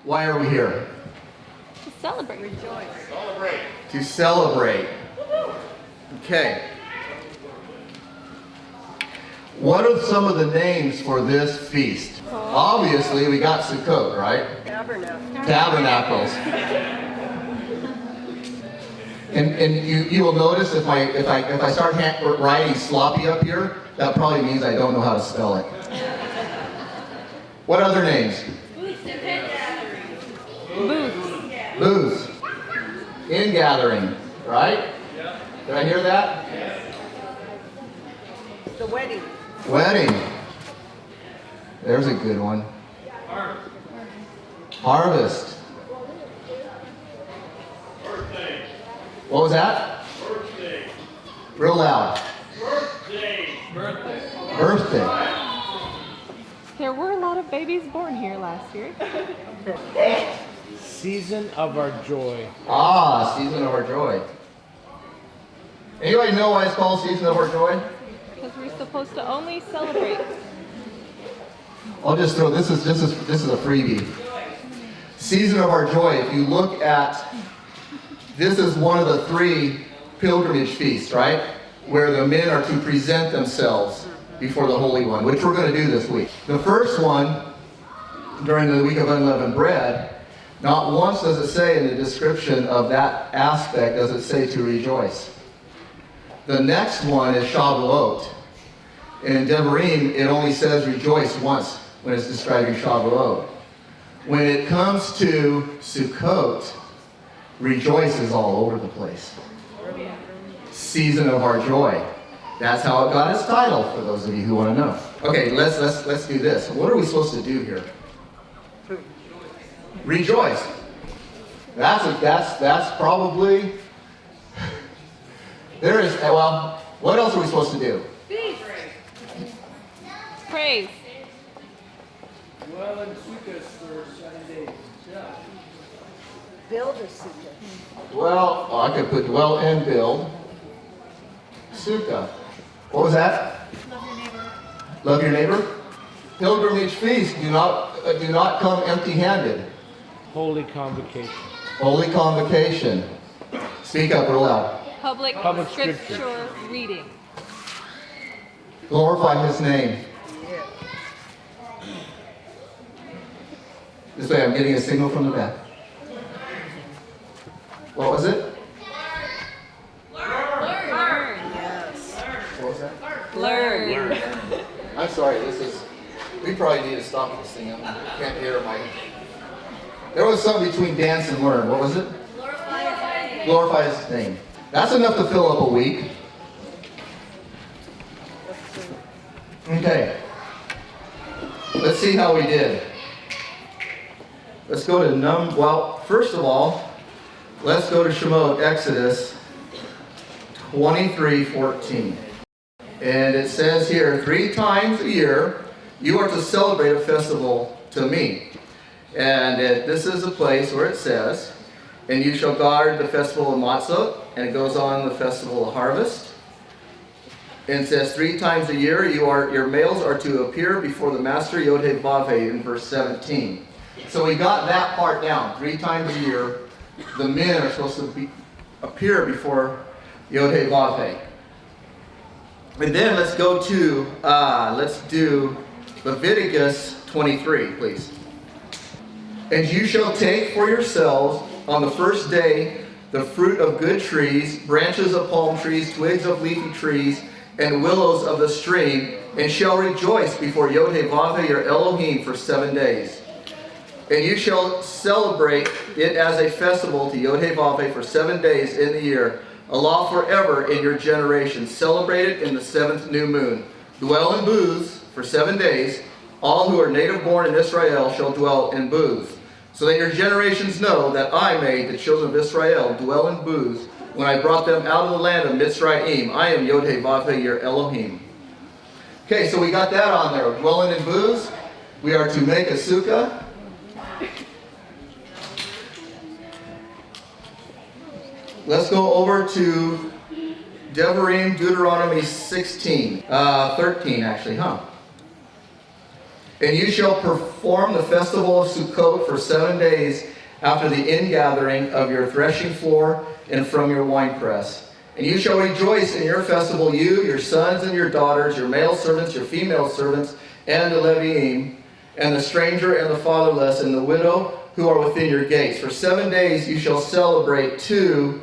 Why are we here? To celebrate. Rejoice. Celebrate. To celebrate. Okay. What are some of the names for this feast? Obviously, we got Sukkot, right? Tabernacles. And you will notice if I start writing sloppy up here, that probably means I don't know how to spell it. What other names? Booths. Booths. Ingathering, right? Did I hear that? The wedding. Wedding. There's a good one. Harvest. Birthday. What was that? Birthday. Real loud. Birthday. Birthday. Birthday. There were a lot of babies born here last year. Season of our joy. Ah, season of our joy. Anybody know why it's called season of our joy? Because we're supposed to only celebrate. I'll just throw this is a freebie. Season of our joy. If you look at this is one of the 3 pilgrimage feasts, right? Where the men are to present themselves before the Holy One, which we're going to do this week. The first one, during the week of unleavened bread, not once does it say in the description of that aspect, does it say to rejoice. The next one is Shavuot. And in Devarim, it only says rejoice once when it's describing Shavuot. When it comes to Sukkot, rejoice is all over the place. Season of our joy. That's how it got its title, for those of you who want to know. Okay, let's do this. What are we supposed to do here? Rejoice. That's probably. There is, well, what else are we supposed to do? Praise. Well, in Sukkot for 7 days. Yeah. Build a sukkah. Well, I could put dwell and build. Sukkah. What was that? Love your neighbor. Love your neighbor. Pilgrimage feast. Do not come empty-handed. Holy convocation. Holy convocation. Speak up real loud. Public Scripture. scripture reading. Glorify His name. Yeah. This way, I'm getting a signal from the back. What was it? Learn. Yes. What was that? Learn. I'm sorry. We probably need to stop this thing. I can't hear my. There was something between dance and learn. What was it? Glorify His name. That's enough to fill up a week. Okay. Let's see how we did. Let's go to well, first of all, let's go to Shemot, Exodus 23:14. And it says here, 3 times a year, you are to celebrate a festival to me. And this is a place where it says, and you shall guard the festival of Matzot, and it goes on the festival of harvest. And it says 3 times a year, your males are to appear before the master Yod-Heh-Vav-Heh in verse 17. So we got that part down. 3 times a year, the men are supposed to appear before Yod-Heh-Vav-Heh. And then let's go to, let's do Leviticus 23, please. And you shall take for yourselves on the first day the fruit of good trees, branches of palm trees, twigs of leafy trees, and willows of the stream, and shall rejoice before Yod-Heh-Vav-Heh your Elohim for 7 days. And you shall celebrate it as a festival to Yod-Heh-Vav-Heh for 7 days in the year, a law forever in your generation. Celebrate it in the 7th new moon. Dwell in booths for 7 days. All who are native born in Israel shall dwell in booths, so that your generations know that I made the children of Israel dwell in booths when I brought them out of the land of Mitzrayim. I am Yod-Heh-Vav-Heh your Elohim. Okay, so we got that on there. Dwelling in booths. We are to make a sukkah. Let's go over to Devarim, Deuteronomy 13 actually, huh? And you shall perform the festival of Sukkot for 7 days after the ingathering of your threshing floor and from your winepress. And you shall rejoice in your festival, you, your sons and your daughters, your male servants, your female servants, and the Leviim, and the stranger and the fatherless, and the widow who are within your gates. For 7 days you shall celebrate to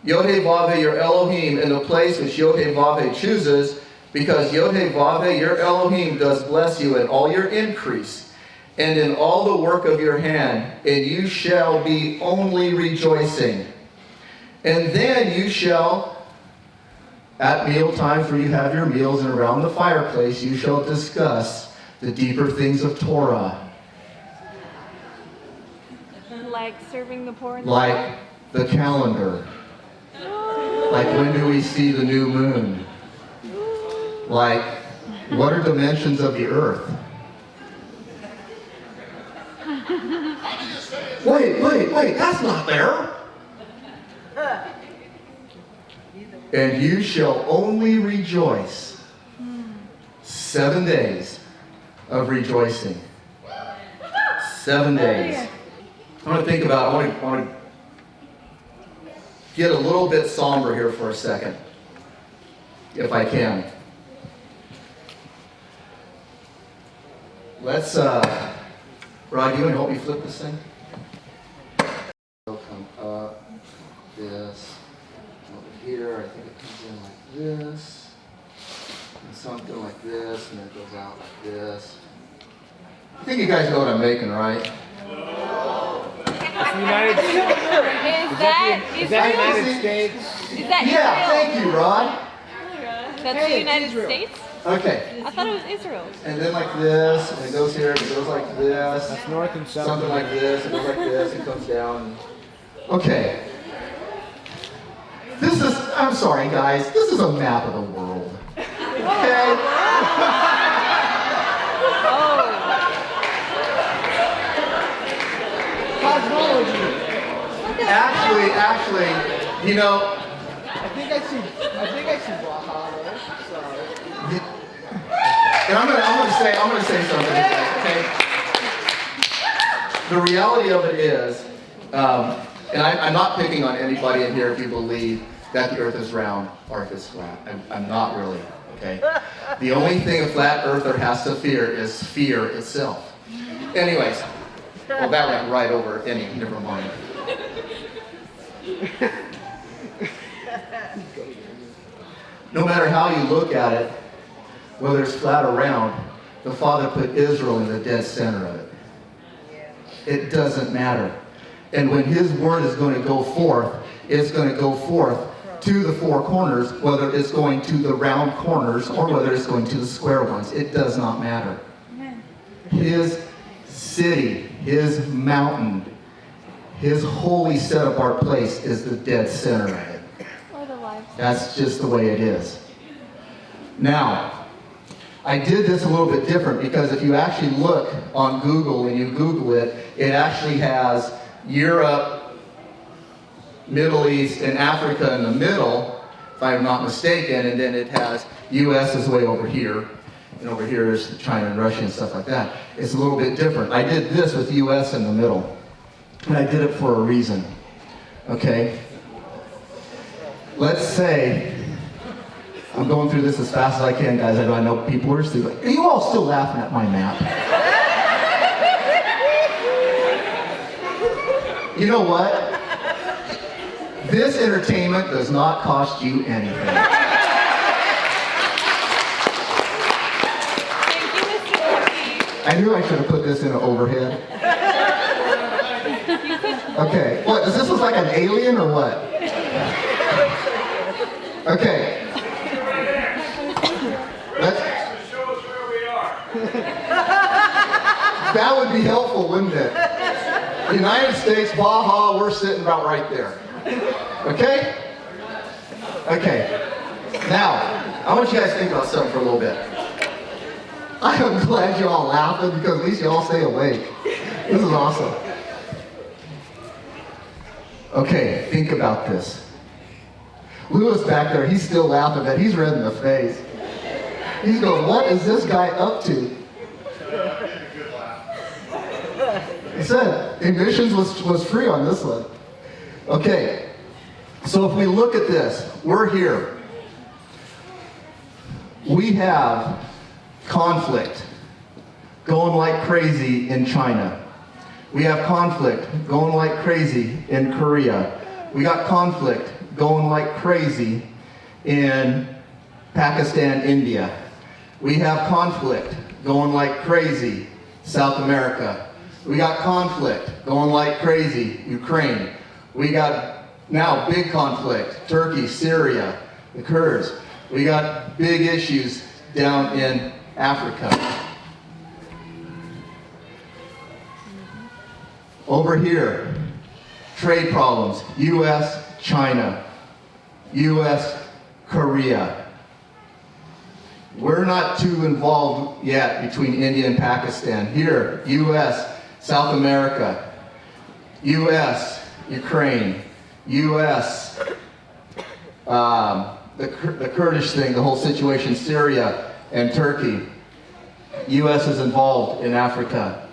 Yod-Heh-Vaveh your Elohim in the place which Yod-Heh-Vaveh chooses, because Yod-Heh-Vaveh your Elohim does bless you in all your increase, and in all the work of your hand, and you shall be only rejoicing. And then you shall, at meal times where you have your meals and around the fireplace, you shall discuss the deeper things of Torah. Like serving the poor and the Like the calendar. Like when do we see the new moon? Like what are dimensions of the earth? Wait, that's not there. And you shall only rejoice 7 days of rejoicing. 7 days. I want to think about, I want to get a little bit somber here for a second, if I can. Let's, Rod, you want to help me flip this thing? It'll come up, this, over here, I think it comes in like this, and something like this, and then it goes out like this. I think you guys know what I'm making, right? That's the United States. Is Is that that United States? Is that Yeah, Israel? thank you, Rod. That's the United States? Okay, I thought it was Israel. and then like this, and it goes here, and it goes like this. That's North and South. Something like this, it goes like this, and comes down. Okay. This is, I'm sorry guys, this is a map of the world. Okay? Cosmology. Actually, you know, I think I see Baja there. Sorry. and I'm gonna say something, okay? The reality of it is, and I'm not picking on anybody in here if you believe that the earth is round or if it's flat. I'm not really, okay? The only thing a flat earther has to fear is fear itself. Anyways, well, that went right over any, never mind. No matter how you look at it, whether it's flat or round, the Father put Israel in the dead center of it. It doesn't matter. And when His word is going to go forth, it's going to go forth to the four corners, whether it's going to the round corners or whether it's going to the square ones. It does not matter. His city, His mountain, His holy set-apart place is the dead center of it. Or the lives. That's just the way it is. Now, I did this a little bit different because if you actually look on Google and you Google it, it actually has Europe, Middle East, and Africa in the middle, if I'm not mistaken, and then it has U.S. is way over here, and over here is China and Russia and stuff like that. It's a little bit different. I did this with U.S. in the middle, and I did it for a reason, okay? Let's say, I'm going through this as fast as I can, guys. I know people are still like, are you all still laughing at my map? You know what? This entertainment does not cost you anything. Thank you, Mr. Leppke. I knew I should have put this in an overhead. Okay, what, is this look like an alien or what? Okay. Let's show us where we are. That would be helpful, wouldn't it? United States, Baja, we're sitting about right there. Okay? Okay. Now, I want you guys to think about something for a little bit. I am glad you're all laughing because at least you all stay awake. This is awesome. Okay, think about this. Lewis back there, he's still laughing, but he's red in the face. He's going, what is this guy up to? I said, emissions was free on this one. Okay, so if we look at this, we're here. We have conflict going like crazy in China. We have conflict going like crazy in Korea. We got conflict going like crazy in Pakistan, India. We have conflict going like crazy South America. We got conflict going like crazy Ukraine. We got now big conflict Turkey, Syria, the Kurds. We got big issues down in Africa. Over here, trade problems, U.S., China, U.S., Korea. We're not too involved yet between India and Pakistan. Here, U.S., South America, U.S., Ukraine, U.S., the Kurdish thing, the whole situation, Syria and Turkey. U.S. is involved in Africa.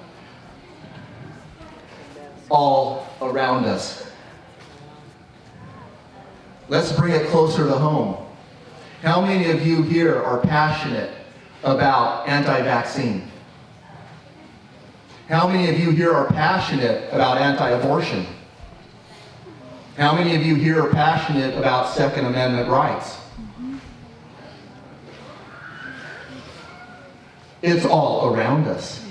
All around us. Let's bring it closer to home. How many of you here are passionate about anti-vaccine? How many of you here are passionate about anti-abortion? How many of you here are passionate about Second Amendment rights? It's all around us.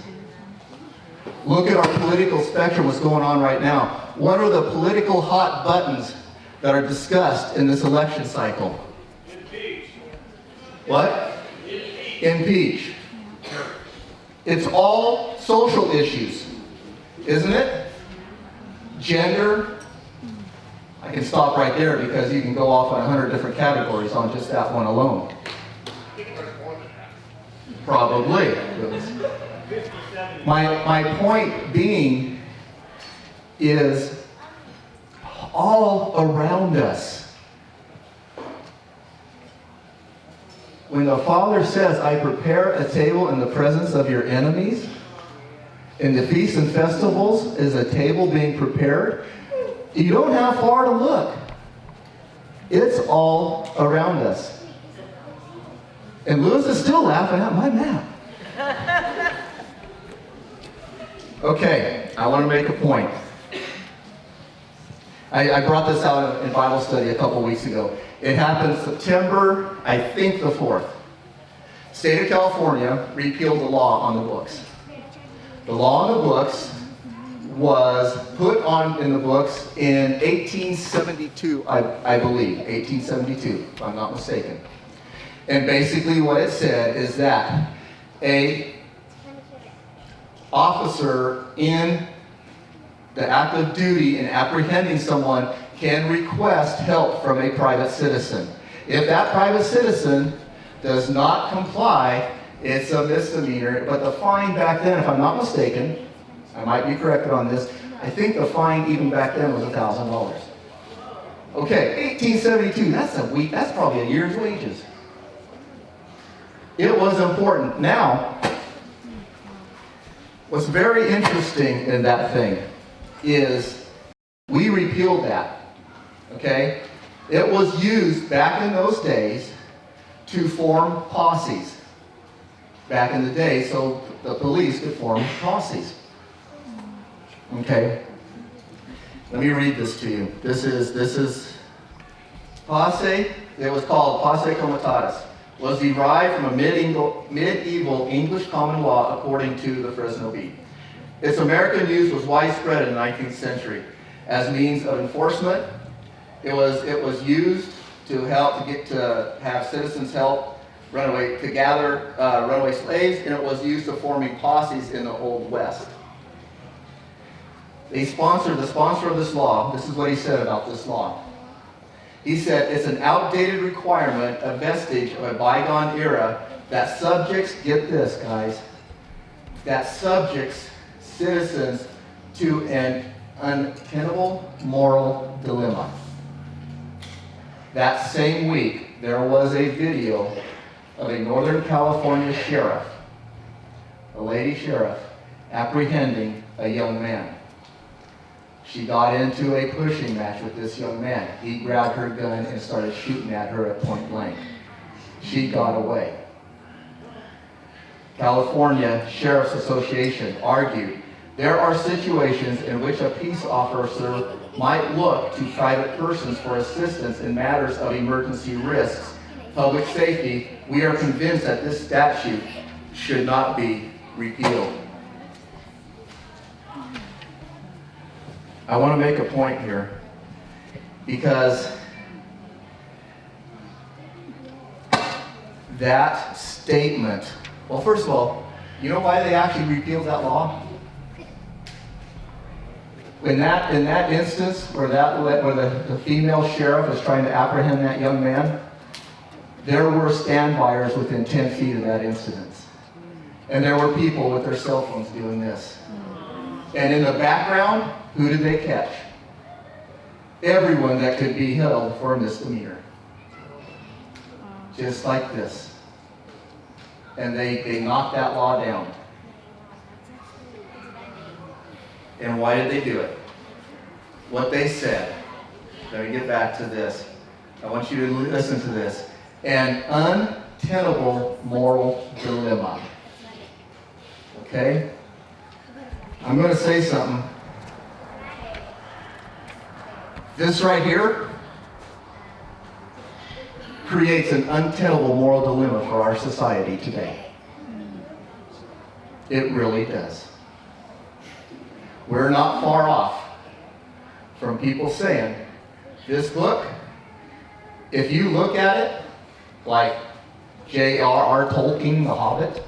Look at our political spectrum, what's going on right now. What are the political hot buttons that are discussed in this election cycle? Impeach. What? Impeach. It's all social issues, isn't it? Gender. I can stop right there because you can go off on 100 different categories on just that one alone. Probably. My point being is all around us. When the Father says, I prepare a table in the presence of your enemies, in the feasts and festivals is a table being prepared, you don't have far to look. It's all around us. And Lewis is still laughing at my map. Okay, I want to make a point. I brought this out in Bible study a couple weeks ago. It happened September, I think the 4th. State of California repealed the law on the books. The law on the books was put on in the books in 1872, I believe, 1872, if I'm not mistaken. And basically what it said is that a officer in the active duty in apprehending someone can request help from a private citizen. If that private citizen does not comply, it's a misdemeanor. But the fine back then, if I'm not mistaken, I might be corrected on this, I think the fine even back then was $1,000. Okay, 1872, that's probably a year's wages. It was important. Now, what's very interesting in that thing is we repealed that, okay? It was used back in those days to form posses. Back in the day, so the police could form posses. Okay? Let me read this to you. This is posse. It was called posse comitatus. Was derived from a medieval English common law according to the Fresno Bee. Its American use was widespread in the 19th century as means of enforcement. It was used to have citizens help gather runaway slaves, and it was used to forming posses in the Old West. The sponsor of this law, this is what he said about this law. He said, it's an outdated requirement, a vestige of a bygone era that subjects, get this guys, that subjects citizens to an untenable moral dilemma. That same week, there was a video of a Northern California sheriff a lady sheriff, apprehending a young man. She got into a pushing match with this young man. He grabbed her gun and started shooting at her at point blank. She got away. California Sheriff's Association argued there are situations in which a peace officer might look to private persons for assistance in matters of emergency risks, public safety. We are convinced that this statute should not be repealed. I want to make a point here because that statement, well, first of all, you know why they actually repealed that law? In that instance where the female sheriff was trying to apprehend that young man, there were standbyers within 10 feet of that incident. And there were people with their cell phones doing this. And in the background, who did they catch? Everyone that could be held for a misdemeanor. Just like this. And they knocked that law down. And why did they do it? What they said. Let me get back to this. I want you to listen to this. An untenable moral dilemma. Okay? I'm going to say something. This right here creates an untenable moral dilemma for our society today. It really does. We're not far off from people saying, this book, if you look at it like J.R.R. Tolkien, The Hobbit,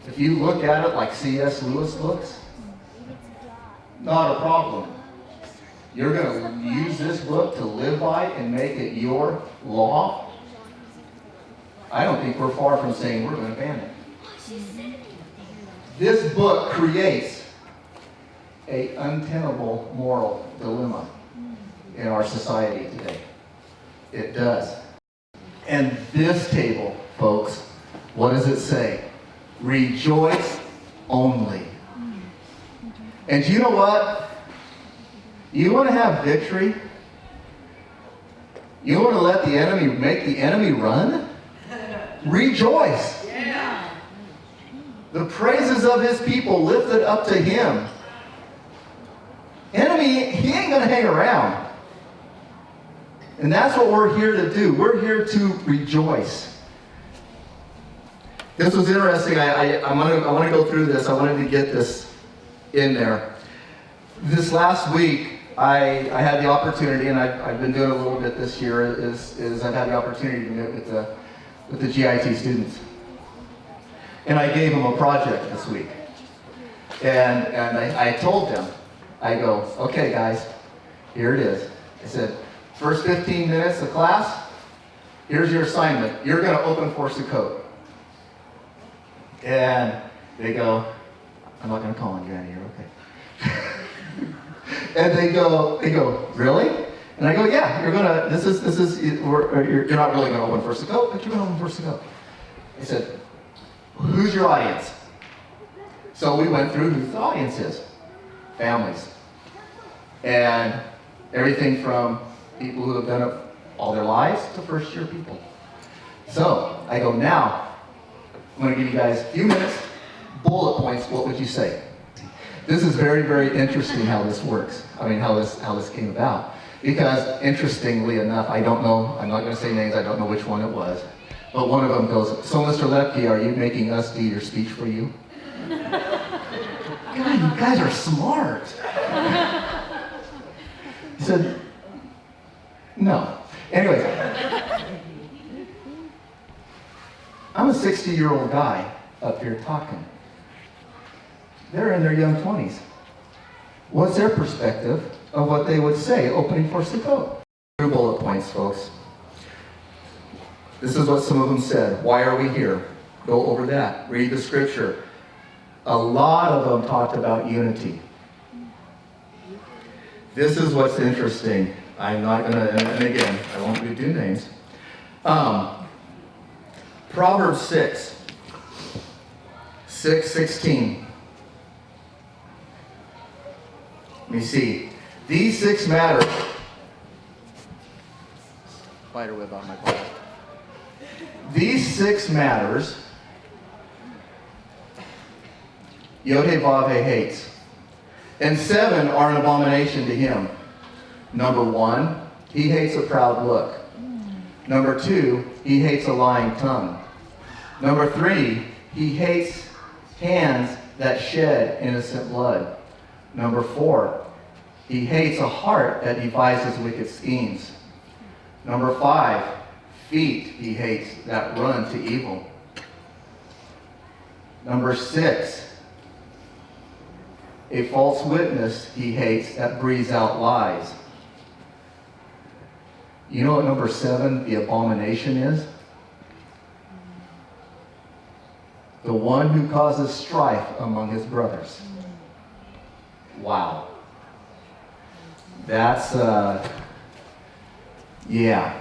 if you look at it like C.S. Lewis looks, not a problem. You're going to use this book to live by and make it your law? I don't think we're far from saying we're going to ban it. This book creates an untenable moral dilemma in our society today. It does. And this table, folks, what does it say? Rejoice only. And you know what? You want to have victory? You want to let the enemy make the enemy run? Rejoice. Yeah. The praises of his people lifted up to him. Enemy, he ain't going to hang around. And that's what we're here to do. We're here to rejoice. This was interesting. I want to go through this. I wanted to get this in there. This last week, I had the opportunity, and I've been doing a little bit this year, is I've had the opportunity to meet with the GIT students. And I gave them a project this week. And I told them, I go, okay guys, here it is. I said, first 15 minutes of class, here's your assignment. You're going to open for Sukkot. And they go, I'm not going to call on you, Annie, you're okay. And they go, really? And I go, yeah, you're not really going to open for Sukkot, but you're going to open for Sukkot. I said, who's your audience? So we went through who the audience is. Families. And everything from people who have done it all their lives to first-year people. So I go, now, I'm going to give you guys a few minutes, bullet points, what would you say? This is very, very interesting how this works. I mean, how this came about. Because, interestingly enough, I don't know, I'm not going to say names, I don't know which one it was, but one of them goes, so Mr. Leppke, are you making us do your speech for you? God, you guys are smart. He said, no. Anyways, I'm a 60-year-old guy up here talking. They're in their young 20s. What's their perspective of what they would say opening for Sukkot? 2 bullet points, folks. This is what some of them said. Why are we here? Go over that. Read the scripture. A lot of them talked about unity. This is what's interesting. I'm not going to, and again, I won't do names. Proverbs 6 6:16. Let me see. These 6 matters. Spider web on my body. These 6 matters Yod-Heh-Vav-Heh hates. And 7 are an abomination to him. Number 1, he hates a proud look. Number 2, he hates a lying tongue. Number 3, he hates hands that shed innocent blood. Number 4, he hates a heart that devises wicked schemes. Number 5, feet he hates that run to evil. Number 6, a false witness he hates that breathes out lies. You know what number 7, the abomination is? The one who causes strife among his brothers. Wow. That's, yeah.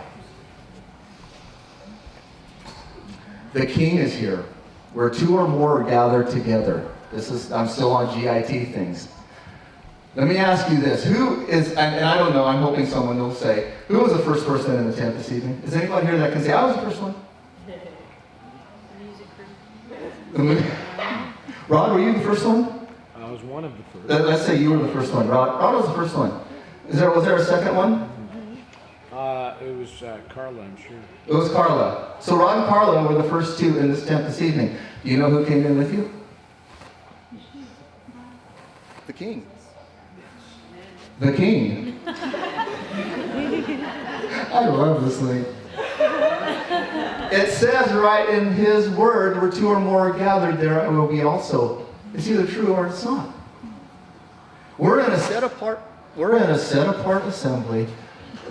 The king is here. Where 2 or more are gathered together. I'm still on GIT things. Let me ask you this. Who is, and I don't know, I'm hoping someone will say, who was the first person in the tent this evening? Is anybody here that can say, I was the first one? Rod, were you the first one? I was one of the first. Let's say you were the first one. Rod was the first one. Was there a second one? It was Carla, I'm sure. It was Carla. So Rod and Carla were the first 2 in this tent this evening. Do you know who came in with you? The king. The king. I love this thing. It says right in his word, where 2 or more are gathered, there will be also. It's either true or it's not. We're in a set apart assembly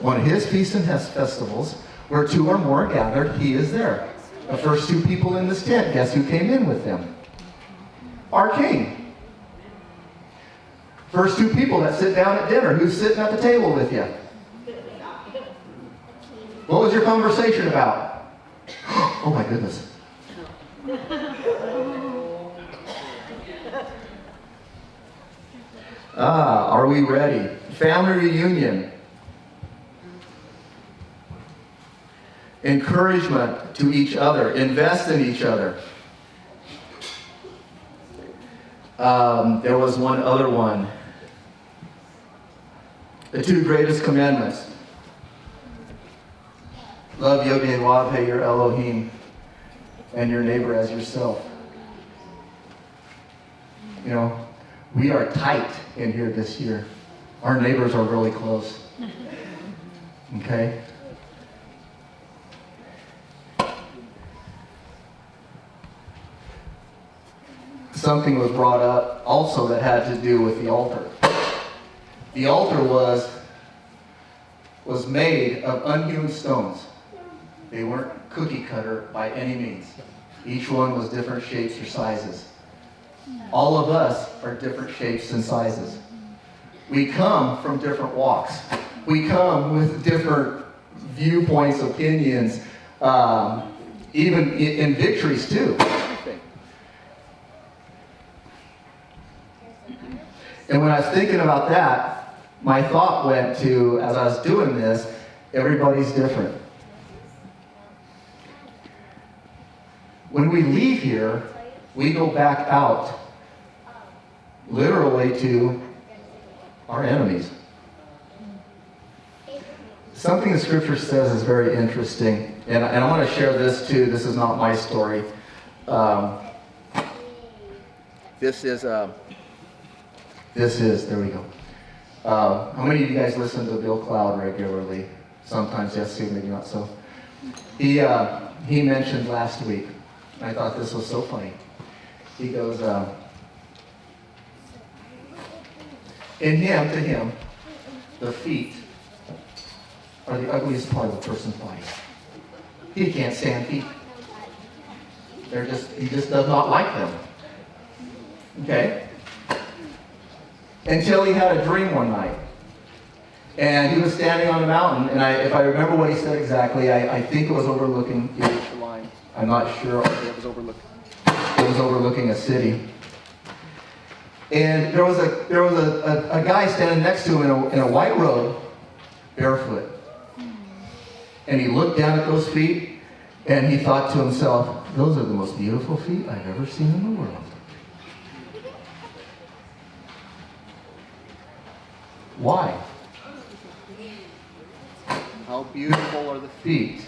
on his feasts and festivals, where 2 or more are gathered, he is there. The first 2 people in this tent, guess who came in with them? Our king. First 2 people that sit down at dinner, who's sitting at the table with you? What was your conversation about? Oh my goodness. Are we ready? Family reunion. Encouragement to each other. Invest in each other. There was one other one. The 2 greatest commandments. Love Yod-Heh-Vav-Heh, your Elohim, and your neighbor as yourself. You know, we are tight in here this year. Our neighbors are really close. Okay? Something was brought up also that had to do with the altar. The altar was made of unhewn stones. They weren't cookie cutter by any means. Each one was different shapes or sizes. All of us are different shapes and sizes. We come from different walks. We come with different viewpoints, opinions, even in victories too. And when I was thinking about that, my thought went to, as I was doing this, everybody's different. When we leave here, we go back out, literally to our enemies. Something the scripture says is very interesting, and I want to share this too. This is not my story. This is, there we go. How many of you guys listen to Bill Cloud regularly? Sometimes, yes, maybe not so. He mentioned last week, and I thought this was so funny. He goes, to him, the feet are the ugliest part of a person's body. He can't stand feet. He just does not like them. Okay? Until he had a dream one night. And he was standing on a mountain, and if I remember what he said exactly, I think it was overlooking Yerushalayim. I'm not sure. It was overlooking. It It was overlooking a city. And there was a guy standing next to him in a white robe, barefoot. And he looked down at those feet, and he thought to himself, those are the most beautiful feet I've ever seen in the world. Why? How beautiful are the feet?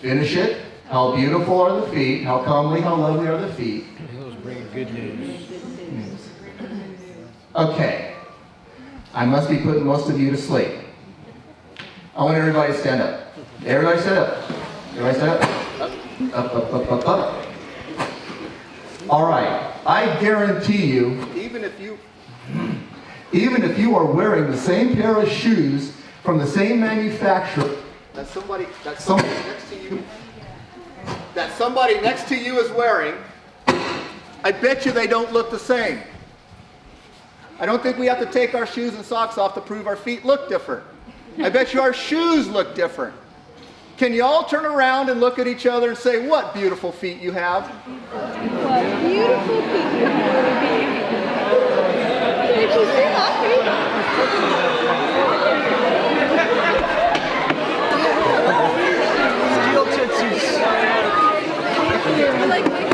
Finish it. How beautiful are the feet? How comely, how lovely are the feet? Those bring good news. Okay. I must be putting most of you to sleep. I want everybody to stand up. Everybody stand up. Everybody stand up. Up. All right. I guarantee you, even if you are wearing the same pair of shoes from the same manufacturer that somebody next to you is wearing, I bet you they don't look the same. I don't think we have to take our shoes and socks off to prove our feet look different. I bet you our shoes look different. Can you all turn around and look at each other and say, what beautiful feet you have? What beautiful feet you have. Did you see that Steel tootsies. feet? Like my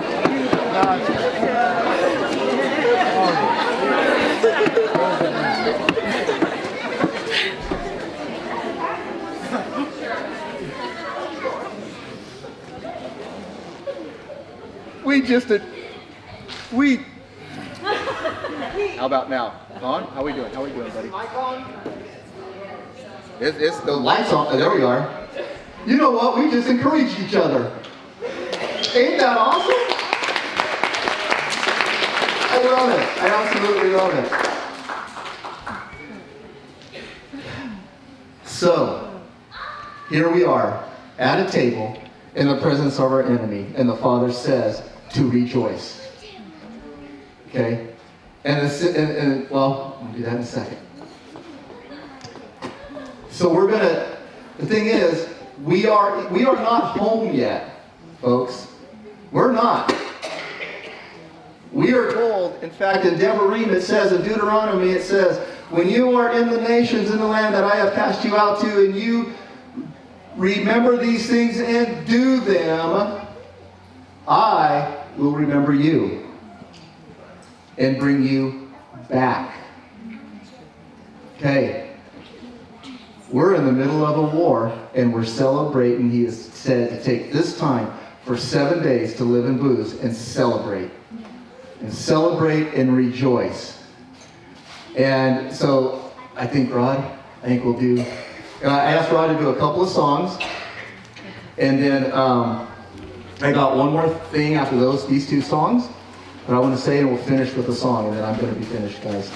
How about now? On? How we doing? How we doing, buddy? Mic on? It's the lights on. There we are. You know what? We just encouraged each other. Ain't that awesome? I love it. I absolutely love it. So, here we are at a table in the presence of our enemy, and the Father says to rejoice. Okay? And well, I'll do that in a second. So the thing is, we are not home yet, folks. We're not. We are told, in fact, in Devarim it says, in Deuteronomy it says, when you are in the nations in the land that I have cast you out to, and you remember these things and do them, I will remember you and bring you back. Okay. We're in the middle of a war, and we're celebrating. He has said to take this time for 7 days to live in booths and celebrate. And celebrate and rejoice. And so I think we'll do, I asked Rod to do a couple of songs. And then I got one more thing after these two songs that I want to say, and we'll finish with a song, and then I'm going to be finished, guys.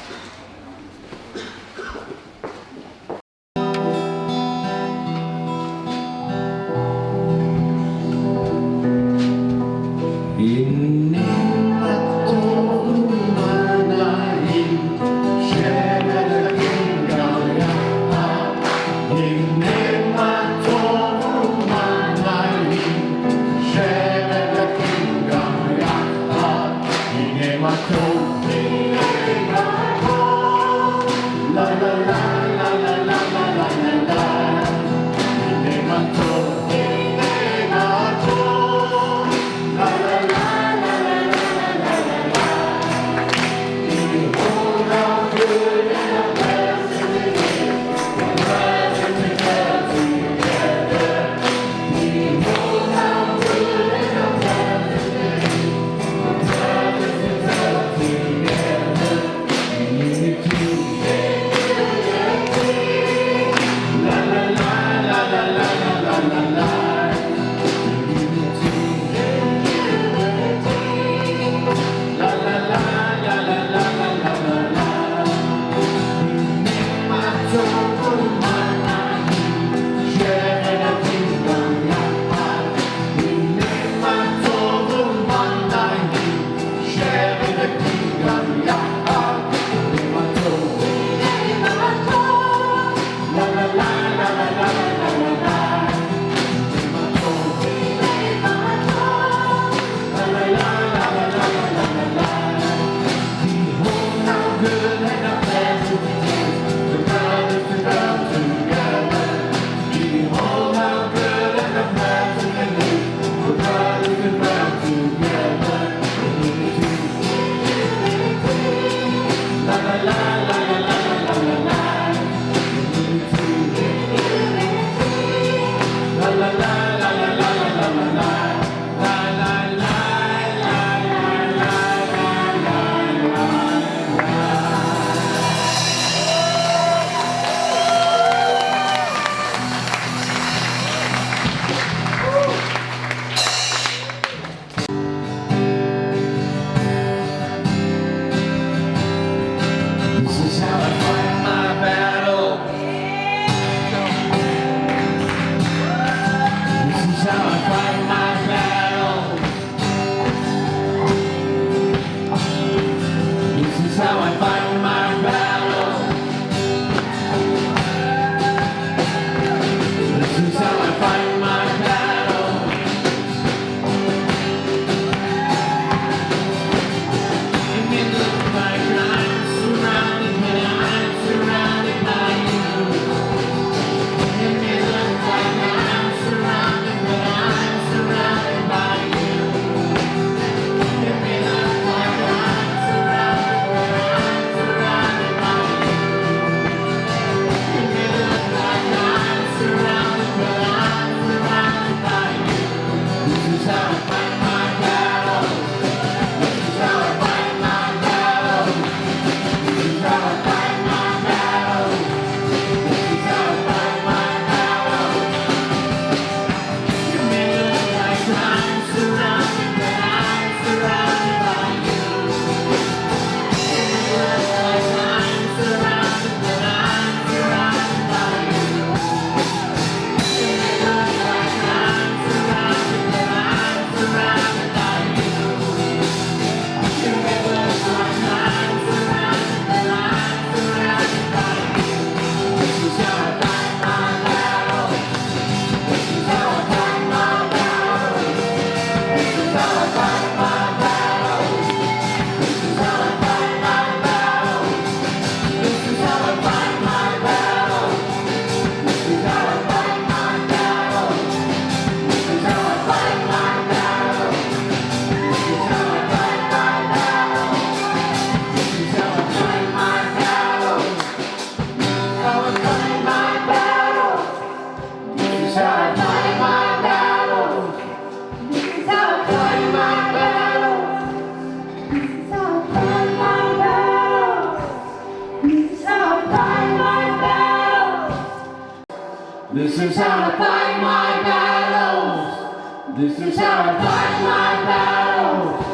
is how I fight my battles. This is how I fight my battles.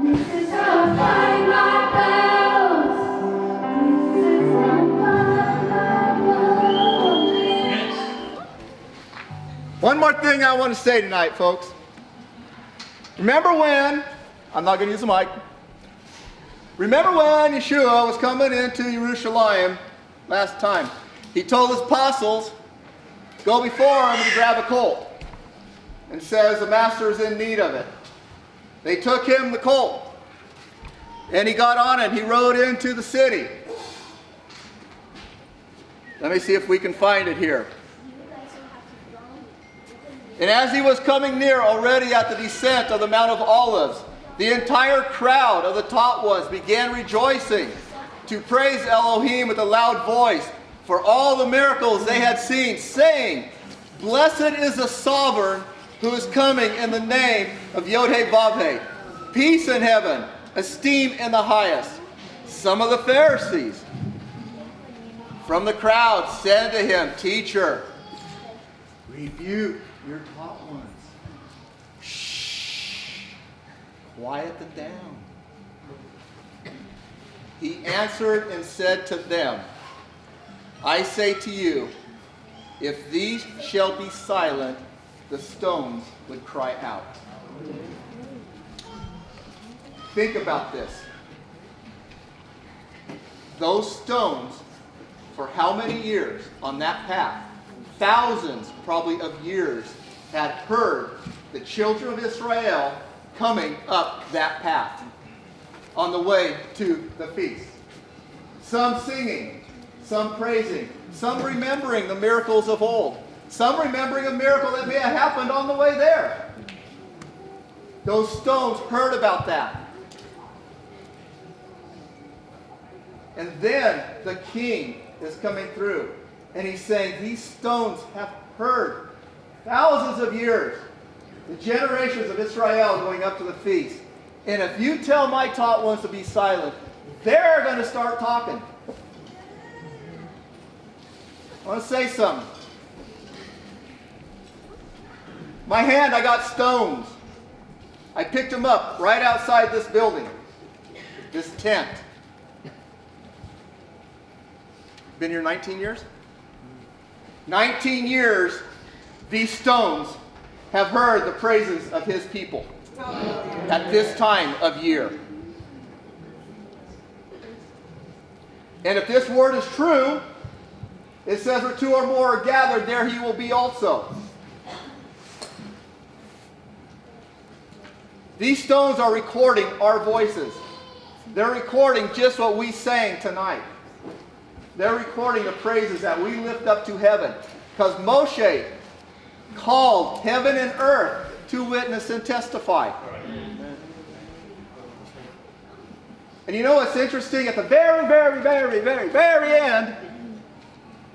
This is how I fight my battles. This is how I fight my battles. One more thing I want to say tonight, folks. Remember when, I'm not going to use the mic. Remember when Yeshua was coming into Jerusalem last time? He told his apostles, go before him and grab a colt. And says the master is in need of it. They took him the colt. And he got on it. He rode into the city. Let me see if we can find it here. And as he was coming near, already at the descent of the Mount of Olives, the entire crowd of the taught ones began rejoicing to praise Elohim with a loud voice for all the miracles they had seen, saying, Blessed is the sovereign who is coming in the name of Yod-Heh-Vav-Heh. Peace in heaven, esteem in the highest. Some of the Pharisees from the crowd said to him, Teacher, rebuke your taught ones. Shh. Quiet them down. He answered and said to them, I say to you, if these shall be silent, the stones would cry out. Think about this. Those stones, for how many years on that path? Thousands probably of years had heard the children of Israel coming up that path on the way to the feast. Some singing, some praising, some remembering the miracles of old, some remembering a miracle that may have happened on the way there. Those stones heard about that. And then the king is coming through. And he's saying, these stones have heard thousands of years, the generations of Israel going up to the feast. And if you tell my taught ones to be silent, they're going to start talking. I want to say something. My hand, I got stones. I picked them up right outside this building, this tent. Been here 19 years? 19 years, these stones have heard the praises of his people at this time of year. And if this word is true, it says where two or more are gathered, there he will be also. These stones are recording our voices. They're recording just what we sang tonight. They're recording the praises that we lift up to heaven. Because Moshe called heaven and earth to witness and testify. And you know what's interesting? At the very end,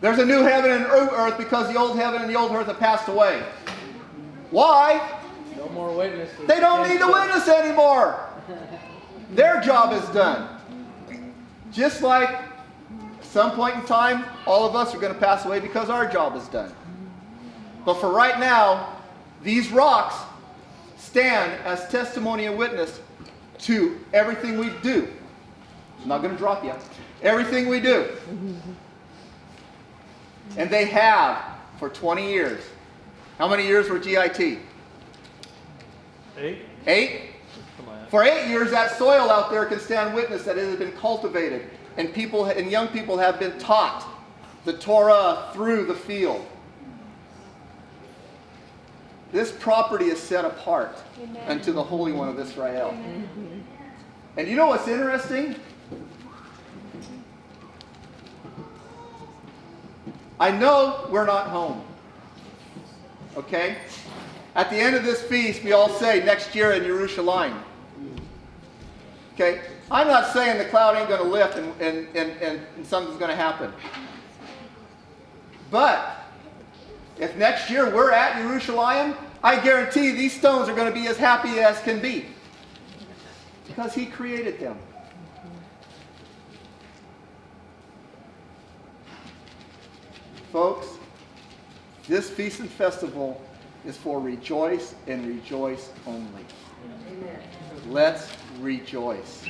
there's a new heaven and earth because the old heaven and the old earth have passed away. Why? No more witnesses. They don't need to witness anymore. Their job is done. Just like at some point in time, all of us are going to pass away because our job is done. But for right now, these rocks stand as testimony and witness to everything we do. I'm not going to drop you. Everything we do. And they have for 20 years. How many years were GIT? 8. 8? For 8 years, that soil out there can stand witness that it has been cultivated, and people and young people have been taught the Torah through the field. This property is set apart unto the Holy One of Israel. And you know what's interesting? I know we're not home. Okay? At the end of this feast, we all say next year in Jerusalem. Okay? I'm not saying the cloud ain't going to lift and something's going to happen. But if next year we're at Jerusalem, I guarantee these stones are going to be as happy as can be. Because he created them. Folks, this feast and festival is for rejoice and rejoice only. Amen. Let's rejoice.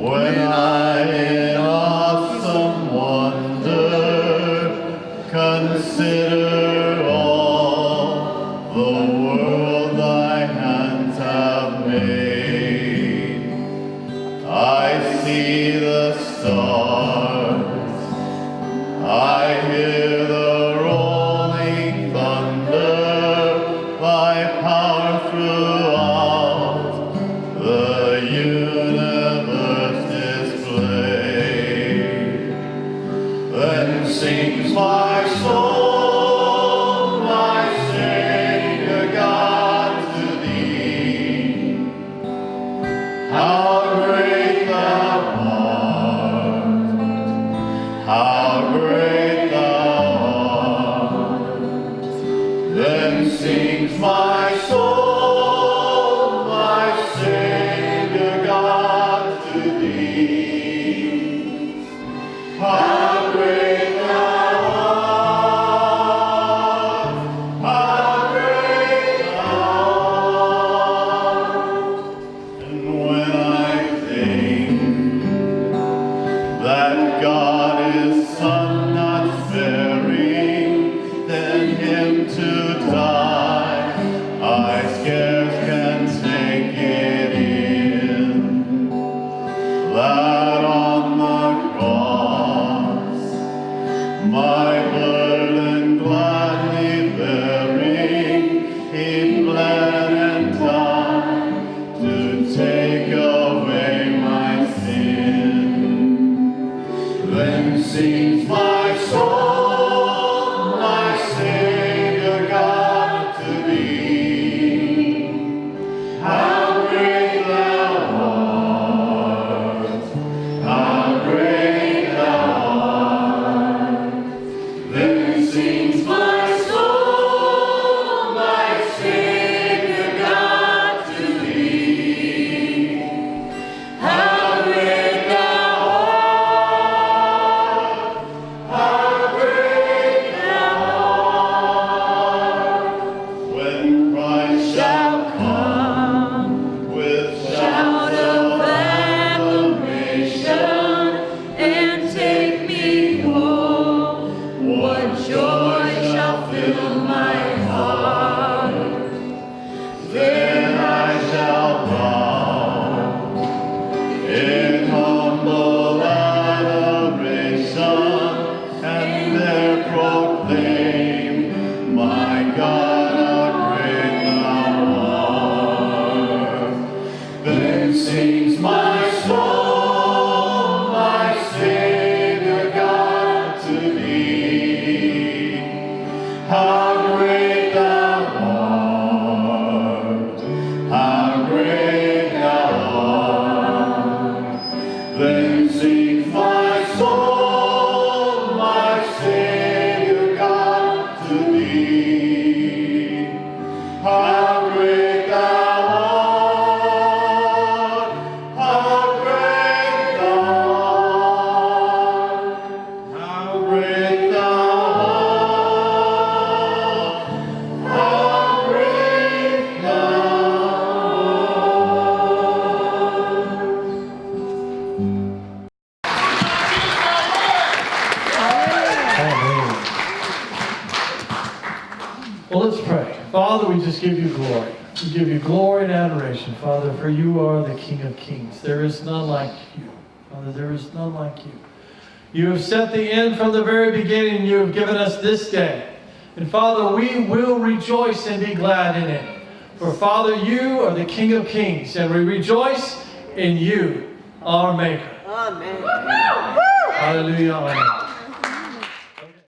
When I in awesome wonder consider all the world thy hands have made, I see the stars, I hear the rolling thunder, thy power throughout the universe displayed. Then sings my soul, my Savior God, to thee. How great thou art, how great thou art. Then sings my soul, my Savior God, to thee. How great thou art, how great thou art. And when I think that God is Son not sparing, then Him to die, I scarce can take it in, that on the cross my burden gladly bearing, He bled and died to take away my sin. Then sings my soul, my Savior God, to thee. How great thou art, how great thou art. Then sings my soul, my Savior God, to thee. How great thou art, how great thou art. When Christ shall come with shout of acclamation and take me home, what joy shall fill my heart. Then I shall bow in humble adoration and there proclaim, my God, how great thou art. Then sings my soul, my Savior God, to thee. How great thou art, how great thou art. Then sings my soul, my Savior God, to thee. How great thou art, how great thou art. How great thou art, how great thou Well, let's pray. Father, we just give you glory. We give you glory and adoration, Father, for you are the King of Kings. There is none like you. Father, there is none like you. You have set the end from the very beginning. You have given us this day. And Father, we will rejoice and be glad in it. For Father, you are the King of Kings, and we rejoice in you, our Maker. Amen. Hallelujah. Amen.